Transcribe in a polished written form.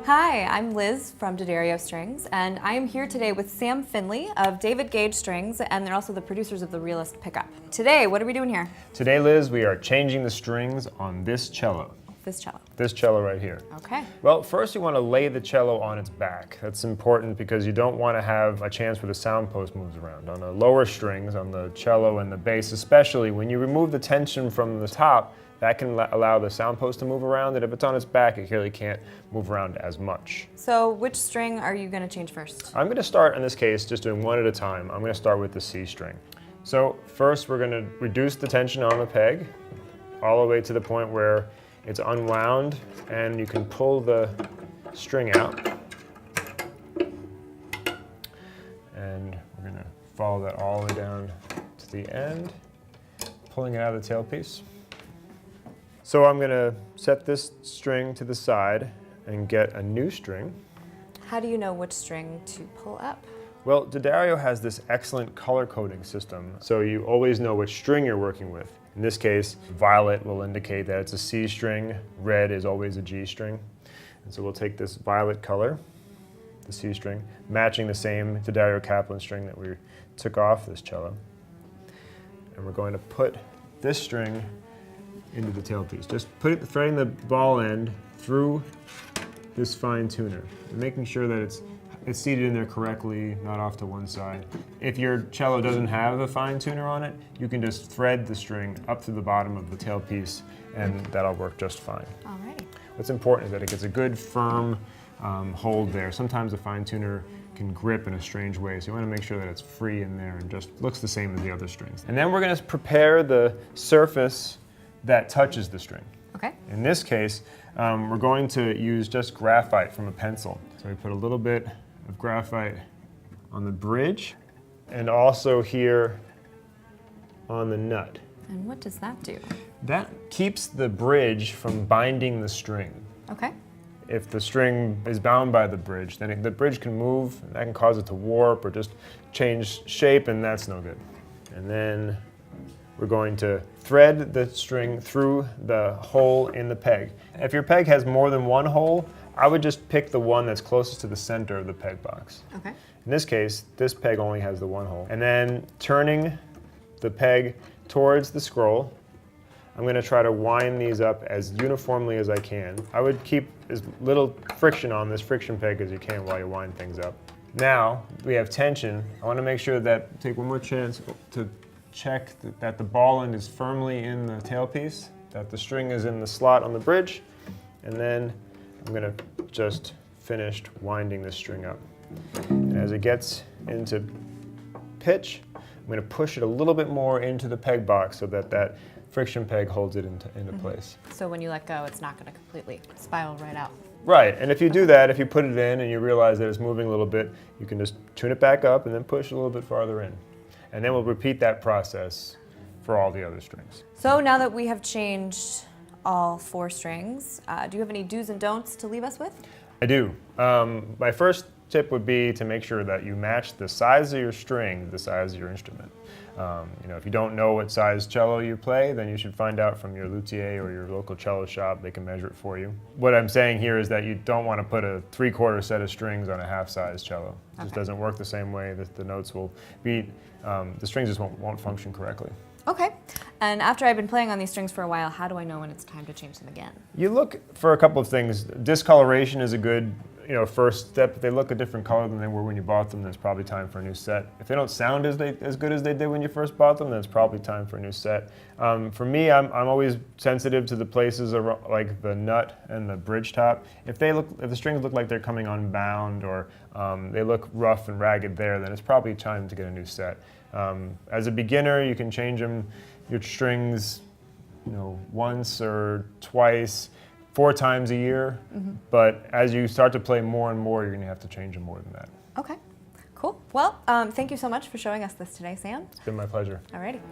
Hi, I'm Liz from D'Addario Strings, and I am here today with Sam Finley of David Gage Strings, and they're also the producers of the Realist Pickup. Today, what are we doing here? Today, Liz, we are changing the strings on this cello. This cello. This cello right here. Okay. Well, first you want to lay the cello on its back. That's important because you don't want to have a chance where the sound post moves around. On the lower strings, on the cello and the bass especially, when you remove the tension from the top, that can allow the sound post to move around, and if it's on its back, it really can't move around as much. So which string are you going to change first? I'm going to start, in this case, just doing one at a time. I'm going to start with the C string. So first we're going to reduce the tension on the peg all the way to the point where it's unwound and you can pull the string out. And we're going to follow that all the way down to the end, pulling it out of the tailpiece. So I'm going to set this string to the side and get a new string. How do you know which string to pull up? Well, D'Addario has this excellent color coding system, so you always know which string you're working with. In this case, violet will indicate that it's a C string, red is always a G string. And so we'll take this violet color, the C string, matching the same D'Addario Kaplan string that we took off this cello. And we're going to put this string into the tailpiece. Just threading the ball end through this fine tuner, and making sure that it's seated in there correctly, not off to one side. If your cello doesn't have a fine tuner on it, you can just thread the string up to the bottom of the tailpiece, and that'll work just fine. Alrighty. What's important is that it gets a good firm hold there. Sometimes a fine tuner can grip in a strange way, so you want to make sure that it's free in there and just looks the same as the other strings. And then we're going to prepare the surface that touches the string. Okay. In this case, we're going to use just graphite from a pencil. So we put a little bit of graphite on the bridge and also here on the nut. And what does that do? That keeps the bridge from binding the string. Okay. If the string is bound by the bridge, then the bridge can move, and that can cause it to warp or just change shape, and that's no good. And then we're going to thread the string through the hole in the peg. If your peg has more than one hole, I would just pick the one that's closest to the center of the peg box. Okay. In this case, this peg only has the one hole. And then turning the peg towards the scroll, I'm going to try to wind these up as uniformly as I can. I would keep as little friction on this friction peg as you can while you wind things up. Now we have tension. I want to make sure that, take one more chance to check that the ball end is firmly in the tailpiece, that the string is in the slot on the bridge, and then I'm going to just finish winding this string up. And as it gets into pitch, I'm going to push it a little bit more into the peg box so that that friction peg holds it into place. So when you let go, it's not going to completely spiral right out. Right, and if you do that, if you put it in and you realize that it's moving a little bit, you can just tune it back up and then push a little bit farther in. And then we'll repeat that process for all the other strings. So now that we have changed all four strings, do you have any do's and don'ts to leave us with? I do. My first tip would be to make sure that you match the size of your string to the size of your instrument. If you don't know what size cello you play, then you should find out from your luthier or your local cello shop. They can measure it for you. What I'm saying here is that you don't want to put a 3/4 set of strings on a half-size cello. It just doesn't work the same way. The notes will be, the strings just won't function correctly. Okay. And after I've been playing on these strings for a while, how do I know when it's time to change them again? You look for a couple of things. Discoloration is a good first step. If they look a different color than they were when you bought them, then it's probably time for a new set. If they don't sound as good as they did when you first bought them, then it's probably time for a new set. For me, I'm always sensitive to the places around, like the nut and the bridge top. If the strings look like they're coming unbound or they look rough and ragged there, then it's probably time to get a new set. As a beginner, you can change your strings, once or twice. 4 times a year, but as you start to play more and more, you're going to have to change them more than that. Okay, cool. Well, thank you so much for showing us this today, Sam. It's been my pleasure. Alrighty.